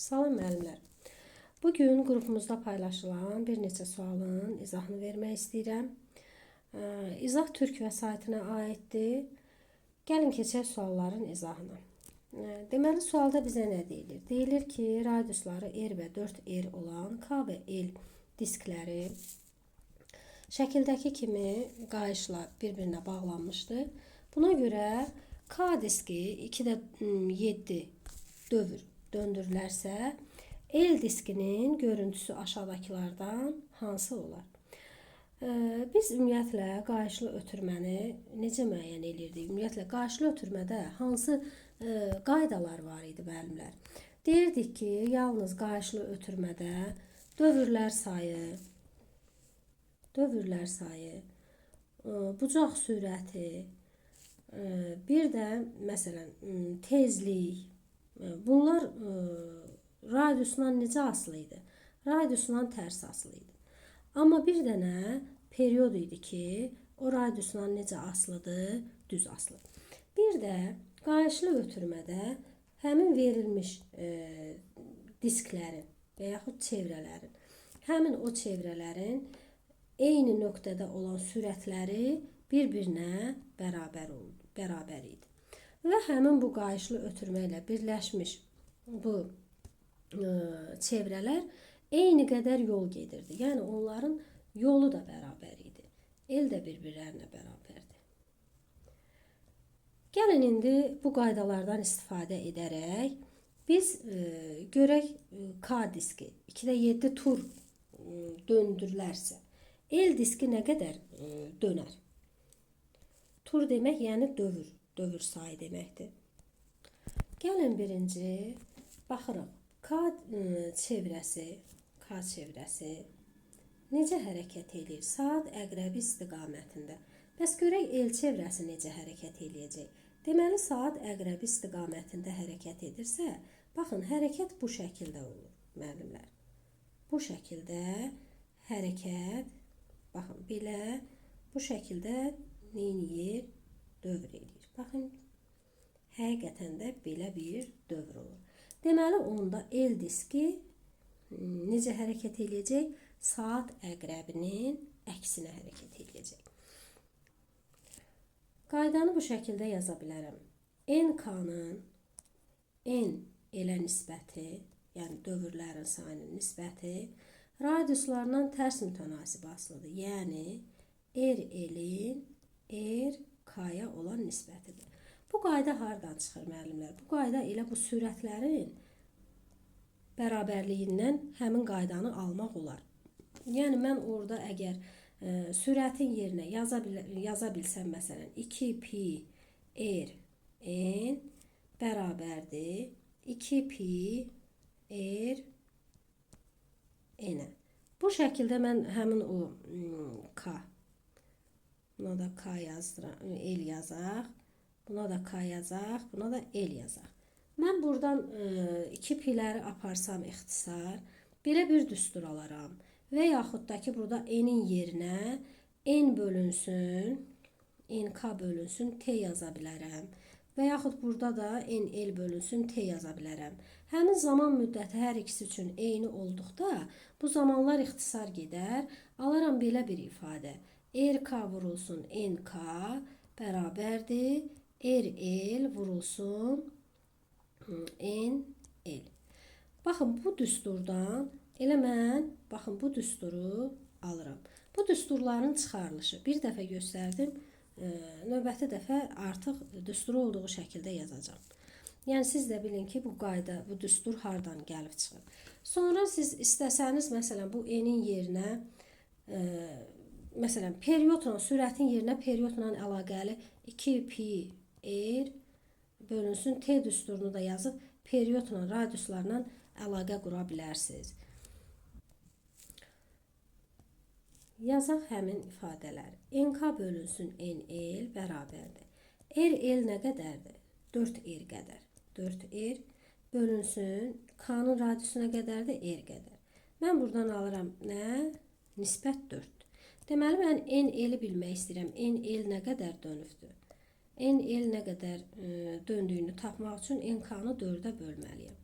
Salam müəllimlər. Bugün qrupumuzda paylaşılan bir neçə sualın izahını vermək istəyirəm. İzah Türk vəsaitinə aiddir. Gəlin keçək sualların izahına. Deməli, sualda bizə nə deyilir? Deyilir ki, radiusları R və 4R olan K və L diskləri şəkildəki kimi qayışla bir-birinə bağlanmışdır. Buna görə K diski 2/7 dövr döndürülərsə, L diskinin görüntüsü aşağıdakılardan hansı olar? Biz ümumiyyətlə qayışlı ötürməni necə müəyyən edirdik? Ümumiyyətlə qayışlı ötürmədə hansı qaydalar var idi müəllimlər? Deyirdik ki, yalnız qayışlı ötürmədə dövürlər sayı, bucaq sürəti, bir də məsələn tezlik, bunlar radiusdan necə asılı idi? Radiusdan tərs asılı idi. Amma bir dənə period idi ki, o radiusdan necə asılıdır? Düz asılı. Bir də qayışlı ötürmədə həmin verilmiş disklərin və yaxud çevrələrin, həmin o çevrələrin eyni nöqtədə olan sürətləri bir-birinə bərabər idi. Və həmin bu qayışlı ötürmə ilə birləşmiş bu çevrələr eyni qədər yol gedirdi. Yəni onların yolu da bərabər idi. El də bir-birlərinə bərabərdir. Gəlin indi bu qaydalardan istifadə edərək biz görək K diski 2/7 tur döndürülərsə, L diski nə qədər dönər? Tur demək, yəni dövr sayı deməkdir. Gəlin birinci baxırıq. K çevrəsi necə hərəkət edir? Saat əqrəbi istiqamətində. Bəs görək L çevrəsi necə hərəkət eləyəcək? Deməli, saat əqrəbi istiqamətində hərəkət edirsə, baxın, hərəkət bu şəkildə olur, müəllimlər. Bu şəkildə hərəkət, baxın, belə, bu şəkildə neyniyir? Dövr edir. Baxın, həqiqətən də belə bir dövr olur. Deməli, onda L diski necə hərəkət eləyəcək? Saat əqrəbinin əksinə hərəkət eləyəcək. Qaydanı bu şəkildə yaza bilərəm. NK-nın N elə nisbəti, yəni dövrlərin sayının nisbəti, radiuslarından tərs mütənasib asılıdır. Yəni, RL-in RK-ya olan nisbətidir. Bu qayda hardan çıxır müəllimlər? Bu qayda elə bu sürətlərin bərabərliyindən həmin qaydanı almaq olar. Yəni mən orada əgər sürətin yerinə yaza bilsəm, məsələn 2pi r n bərabərdir 2pi r n-ə. Bu şəkildə mən həmin o K, buna da K yazdıram, L yazaq. Buna da K yazaq, buna da L yazaq. Mən buradan 2piləri aparsam ixtisar, belə bir düstur alaram. Və yaxud da ki, burada N-in yerinə N bölünsün, NK bölünsün, T yaza bilərəm. Və yaxud burada da NL bölünsün, T yaza bilərəm. Həmin zaman müddəti hər ikisi üçün eyni olduqda, bu zamanlar ixtisar gedər. Alaram belə bir ifadə. RK vurulsun NK bərabərdir. RL vurulsun NL. Baxın, bu düsturdan elə mən, baxın, bu düsturu alıram. Bu düsturların çıxarılışı bir dəfə göstərdim. Növbəti dəfə artıq düsturu olduğu şəkildə yazacağım. Yəni, siz də bilin ki, bu qayda, bu düstur hardan gəlib çıxır. Sonra siz istəsəniz, məsələn, bu N-in yerinə, məsələn, periodla, sürətin yerinə periodla əlaqəli 2pi R bölünsün T düsturunu da yazıb periodla, radiuslarla əlaqə qura bilərsiniz. Yazaq həmin ifadələri. NK bölünsün NL bərabərdir. RL nə qədərdir? 4R qədər. 4R bölünsün K-nın radiusu nə qədərdir? R qədər. Mən buradan alıram nə? Nisbət 4. Deməli, mən NL-i bilmək istəyirəm. NL nə qədər dönübdür? NL nə qədər döndüyünü tapmaq üçün NK-nı 4-ə bölməliyəm.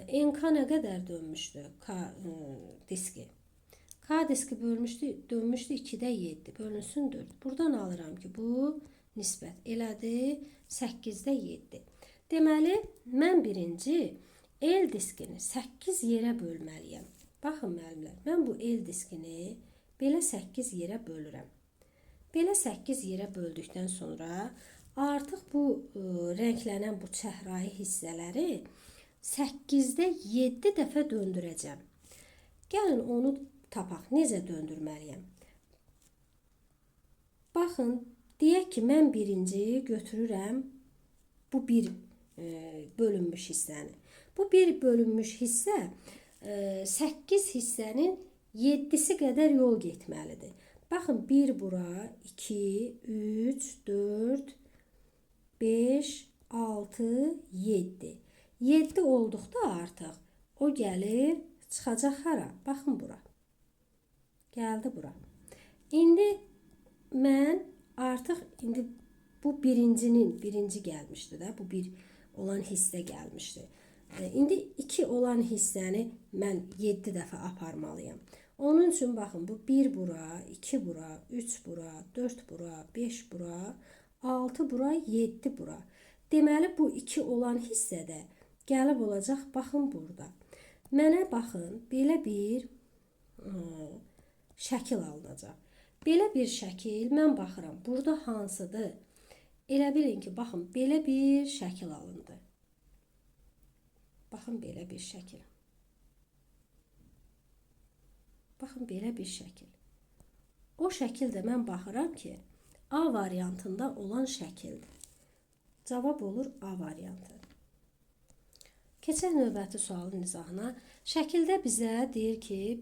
NK nə qədər dönmüşdü K diski? K diski dönmüşdü 2-də 7 bölünsün 4. Buradan alıram ki, bu nisbət elədi 8-də 7. Deməli, mən birinci L diskini 8 yerə bölməliyəm. Baxın müəllimlər, mən bu L diskini belə 8 yerə bölürəm. Belə 8 yerə böldükdən sonra artıq bu rənglənən bu çəhrayı hissələri 8-də 7 dəfə döndürəcəm. Gəlin onu tapaq. Necə döndürməliyəm? Baxın, deyək ki, mən birinci götürürəm bu bir bölünmüş hissəni. Bu bir bölünmüş hissə 8 hissənin 7-si qədər yol getməlidir. Baxın, 1 bura, 2, 3, 4, 5, 6, 7. 7 olduqda artıq o gəlir, çıxacaq hara? Baxın bura. Gəldi bura. İndi mən artıq bu birinci gəlmişdi də. Bu bir olan hissə gəlmişdi. İndi 2 olan hissəni mən 7 dəfə aparmalıyam. Onun üçün baxın, bu 1 bura, 2 bura, 3 bura, 4 bura, 5 bura, 6 bura, 7 bura. Deməli, bu 2 olan hissədə gəlib olacaq, baxın burada. Mənə baxın, belə bir şəkil alınacaq. Belə bir şəkil, mən baxıram, burada hansıdır? Elə bilin ki, baxın, belə bir şəkil alındı. Baxın, belə bir şəkil. Baxın, belə bir şəkil. O şəkildə mən baxıram ki, A variantında olan şəkildir. Cavab olur A variantı. Keçək növbəti sualın izahına. Şəkildə bizə deyir ki,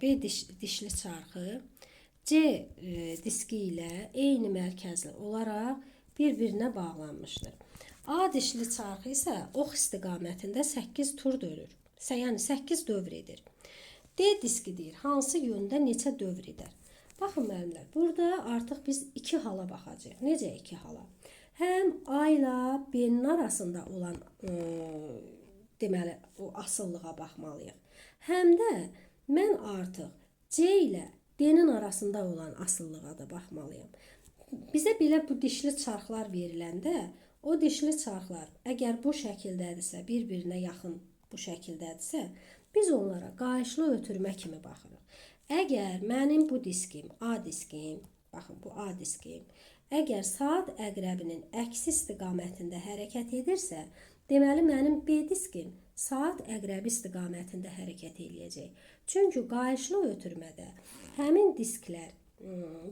B dişli çarxı C diski ilə eyni mərkəzli olaraq bir-birinə bağlanmışdır. A dişli çarxı isə ox istiqamətində 8 tur dönür. Yəni 8 dövr edir. D diski deyir, hansı yöndə neçə dövr edər? Baxın müəllimlər, burada artıq biz 2 hala baxacağıq. Necə 2 hala? Həm A ilə B-nin arasında olan deməli o asıllığa baxmalıyıq. Həm də mən artıq C ilə D-nin arasında olan asıllığa da baxmalıyam. Bizə belə bu dişli çarxlar veriləndə o dişli çarxlar əgər bu şəkildədirsə, bir-birinə yaxın bu şəkildədirsə, biz onlara qayışlı ötürmə kimi baxırıq. Əgər mənim bu diskim, A diskim, baxın bu A diskim, əgər saat əqrəbinin əksi istiqamətində hərəkət edirsə, deməli mənim B diskim saat əqrəbi istiqamətində hərəkət eləyəcək. Çünki qayışlı ötürmədə həmin disklər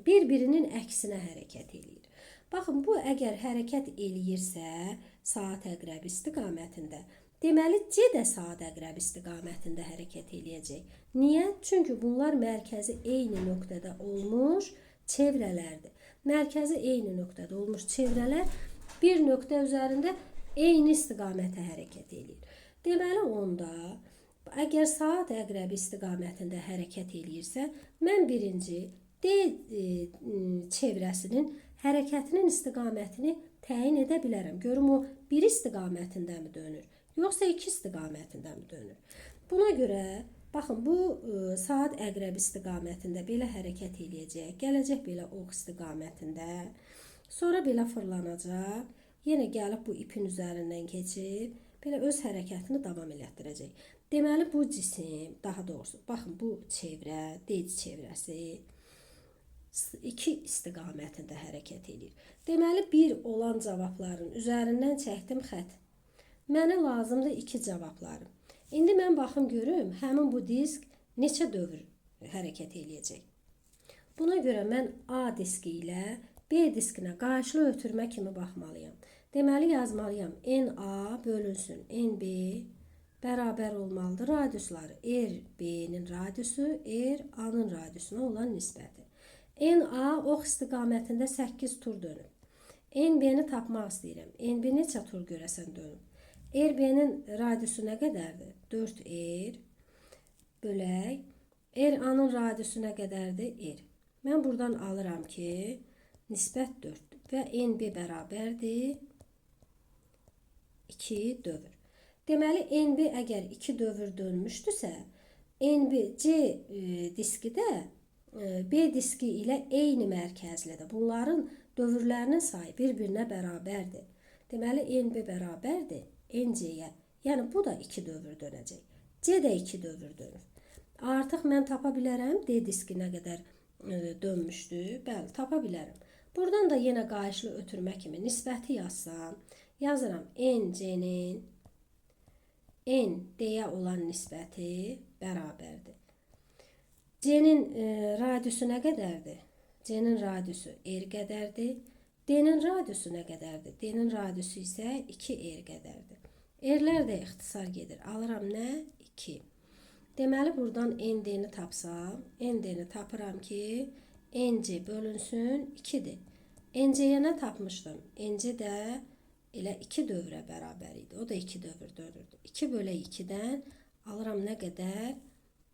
bir-birinin əksinə hərəkət eləyir. Baxın, bu əgər hərəkət eləyirsə saat əqrəbi istiqamətində, deməli C də saat əqrəbi istiqamətində hərəkət eləyəcək. Niyə? Çünki bunlar mərkəzi eyni nöqtədə olmuş çevrələrdir. Mərkəzi eyni nöqtədə olmuş çevrələr bir nöqtə üzərində eyni istiqamətə hərəkət eləyir. Deməli onda, əgər saat əqrəbi istiqamətində hərəkət eləyirsə, mən birinci D çevrəsinin hərəkətinin istiqamətini təyin edə bilərəm. Görüm o bir istiqamətində mi dönür, yoxsa 2 istiqamətində mi dönür? Buna görə, baxın, bu saat əqrəbi istiqamətində belə hərəkət eləyəcək, gələcək belə ox istiqamətində, sonra belə fırlanacaq, yenə gəlib bu ipin üzərindən keçib, belə öz hərəkətini davam elətdirəcək. Deməli, bu cisim, daha doğrusu, baxın, bu çevrə, D çevrəsi 2 istiqamətində hərəkət edir. Deməli, 1 olan cavabların üzərindən çəkdim xət. Mənə lazımdır 2 cavabları. İndi mən baxım görüm, həmin bu disk neçə dövr hərəkət eləyəcək. Buna görə mən A diski ilə B diskinə qarşılı ötürmə kimi baxmalıyam. Deməli, yazmalıyam NA bölünsün NB bərabər olmalıdır radiusları. RB-nin radiusu, RA-nın radiusuna olan nisbəti. NA ox istiqamətində 8 tur dönüb. NB-ni tapmaq istəyirəm. NB neçə tur görəsən dönüb? RB-nin radiusu nə qədərdir? 4R bölək. RA-nın radiusu nə qədərdir? R. Mən buradan alıram ki, nisbət 4-dür və NB bərabərdir 2 dövr. Deməli, NB əgər 2 dövr dönmüşdüsə, NB C diski də B diski ilə eyni mərkəzlidir. Bunların dövrlərinin sayı bir-birinə bərabərdir. Deməli, NB bərabərdir NC-yə. Yəni, bu da 2 dövr dönəcək. C də 2 dövr dönür. Artıq mən tapa bilərəm D diski nə qədər dönmüşdü. Bəli, tapa bilərəm. Buradan da yenə qayışlı ötürmə kimi nisbəti yazsam, yazıram NC-nin ND-yə olan nisbəti bərabərdir. C-nin radiusu nə qədərdir? C-nin radiusu R qədərdir. D-nin radiusu nə qədərdir? D-nin radiusu isə 2R qədərdir. R-lər də ixtisar gedir. Alıram nə? 2. Deməli, buradan ND-ni tapsam, ND-ni tapıram ki, NC bölünsün 2-dir. NC-yə nə tapmışdım? NC də elə 2 dövrə bərabər idi. O da 2 dövr dönürdü. 2 bölü 2-dən alıram nə qədər?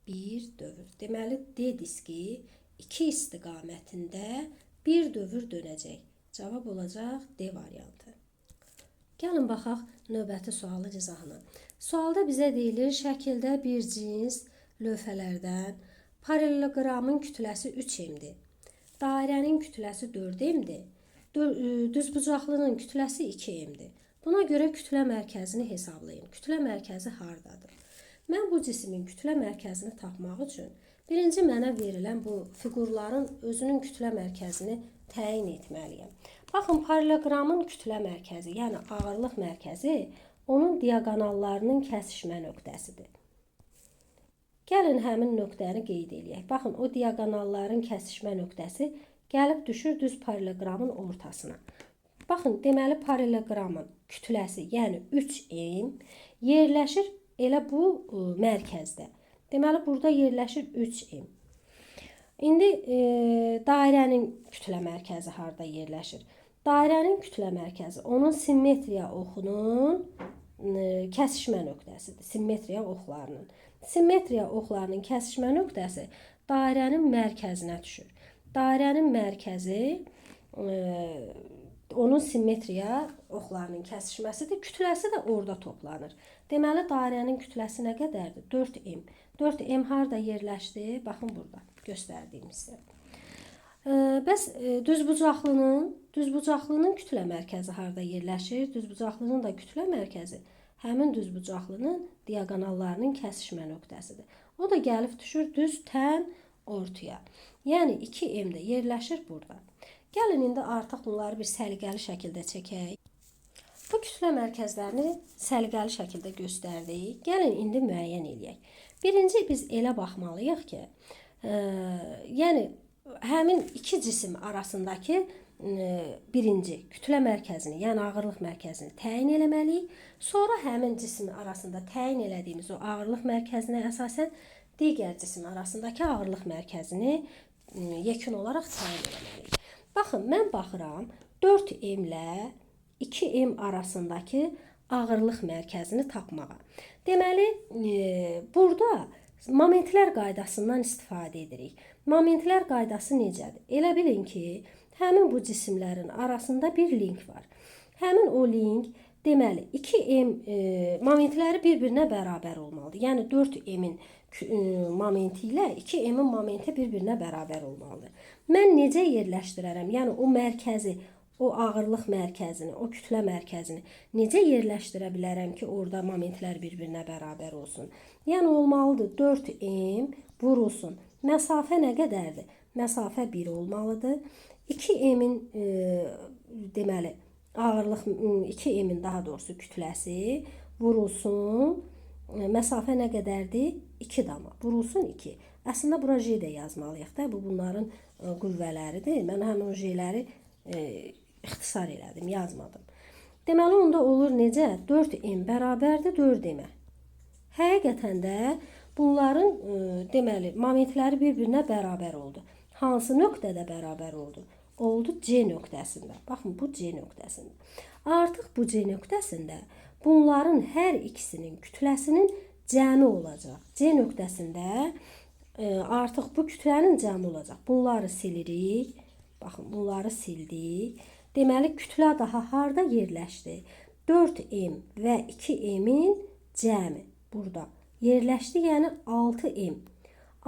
1 dövr. Deməli, D diski 2 istiqamətində 1 dövr dönəcək. Cavab olacaq D variantı. Gəlin baxaq növbəti sualı izahına. Sualda bizə deyilir, şəkildə bir cins lövhələrdən paralelogramın kütləsi 3M-dir. Dairənin kütləsi 4M-dir. Düzbucaqlının kütləsi 2M-dir. Buna görə kütlə mərkəzini hesablayın. Kütlə mərkəzi hardadır? Mən bu cismin kütlə mərkəzini tapmaq üçün birinci mənə verilən bu fiqurların özünün kütlə mərkəzini təyin etməliyəm. Baxın, paralelogramın kütlə mərkəzi, yəni ağırlıq mərkəzi onun diaqonallarının kəsişmə nöqtəsidir. Gəlin həmin nöqtəni qeyd edək. Baxın, o diaqonalların kəsişmə nöqtəsi gəlib düşür düz paralelogramın ortasına. Baxın, deməli paralelogramın kütləsi, yəni 3M yerləşir elə bu mərkəzdə. Deməli, burada yerləşir 3M. İndi dairənin kütlə mərkəzi harda yerləşir? Dairənin kütlə mərkəzi onun simmetriya oxunun kəsişmə nöqtəsidir. Simmetriya oxlarının. Simmetriya oxlarının kəsişmə nöqtəsi dairənin mərkəzinə düşür. Dairənin mərkəzi onun simmetriya oxlarının kəsişməsidir. Kütləsi də orada toplanır. Deməli, dairənin kütləsi nə qədərdir? 4M. 4M harda yerləşdi? Baxın burada göstərdiyim sizə. Bəs düzbucaqlının kütlə mərkəzi harda yerləşir? Düzbucaqlının da kütlə mərkəzi həmin düzbucaqlının diaqonallarının kəsişmə nöqtəsidir. O da gəlib düşür düz tən ortaya. Yəni 2M-də yerləşir burada. Gəlin indi artıq bunları bir səliqəli şəkildə çəkək. Bu kütlə mərkəzlərini səliqəli şəkildə göstərdik. Gəlin indi müəyyən edək. Birinci biz elə baxmalıyıq ki, yəni həmin iki cisim arasındakı birinci kütlə mərkəzini, yəni ağırlıq mərkəzini təyin eləməliyik. Sonra həmin cisim arasında təyin elədiyimiz o ağırlıq mərkəzinə əsasən digər cisim arasındakı ağırlıq mərkəzini yekun olaraq təyin eləməliyik. Baxın, mən baxıram 4M ilə 2M arasındakı ağırlıq mərkəzini tapmağa. Deməli, burada momentlər qaydasından istifadə edirik. Momentlər qaydası necədir? Elə bilin ki, həmin bu cisimlərin arasında bir link var. Həmin o link, deməli, 2M momentləri bir-birinə bərabər olmalıdır. Yəni, 4M'in momenti ilə 2M'in momenti bir-birinə bərabər olmalıdır. Mən necə yerləşdirərəm? Yəni, o mərkəzi, o ağırlıq mərkəzini, o kütlə mərkəzini necə yerləşdirə bilərəm ki, orada momentlər bir-birinə bərabər olsun? Yəni, olmalıdır 4M vurulsun. Məsafə nə qədərdir? Məsafə 1 olmalıdır. 2M'in deməli, ağırlıq 2M'in daha doğrusu kütləsi vurulsun. Məsafə nə qədərdir? 2 dama. Vurulsun 2. Əslində, bura J də yazmalıyıq da. Bu, bunların qüvvələridir. Mən həmin o J'ləri ixtisar elədim, yazmadım. Deməli, onda olur necə? 4M bərabərdir 4M-ə. Həqiqətən də bunların deməli, momentləri bir-birinə bərabər oldu. Hansı nöqtədə bərabər oldu? Oldu C nöqtəsində. Baxın, bu C nöqtəsində. Artıq bu C nöqtəsində bunların hər ikisinin kütləsinin cəmi olacaq. C nöqtəsində artıq bu kütlənin cəmi olacaq. Bunları silirik. Baxın, bunları sildik. Deməli, kütlə daha harda yerləşdi? 4M və 2M'in cəmi burada yerləşdi, yəni 6m.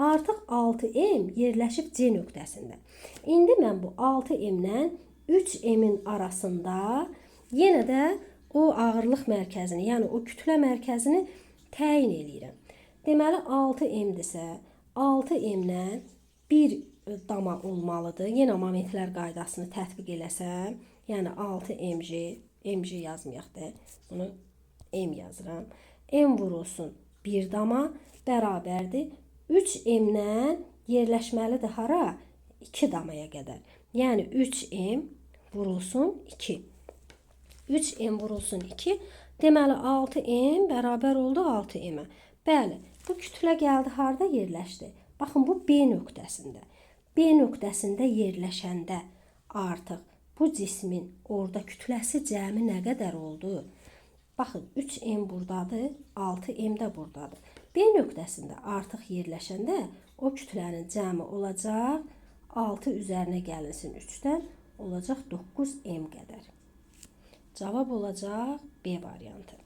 Artıq 6m yerləşib C nöqtəsində. İndi mən bu 6m-lə 3m-in arasında yenə də o ağırlıq mərkəzini, yəni o kütlə mərkəzini təyin eləyirəm. Deməli 6m-dirsə, 6m-lə 1 dama olmalıdır. Yenə momentlər qaydasını tətbiq eləsəm, yəni 6mg, mg yazmayaq da, bunu m yazıram. M vurulsun 1 dama bərabərdir 3m-lə yerləşməlidir hara? 2 damaya qədər. Yəni 3m vurulsun 2. 3m vurulsun 2. Deməli 6m bərabər oldu 6m-ə. Bəli, bu kütlə gəldi harda yerləşdi? Baxın, bu B nöqtəsində. B nöqtəsində yerləşəndə artıq bu cismin orada kütləsi cəmi nə qədər oldu? Baxın, 3m buradadır, 6m də buradadır. B nöqtəsində artıq yerləşəndə o kütlənin cəmi olacaq 6 üzərinə gəlinsin 3-dən olacaq 9m qədər. Cavab olacaq B variantı.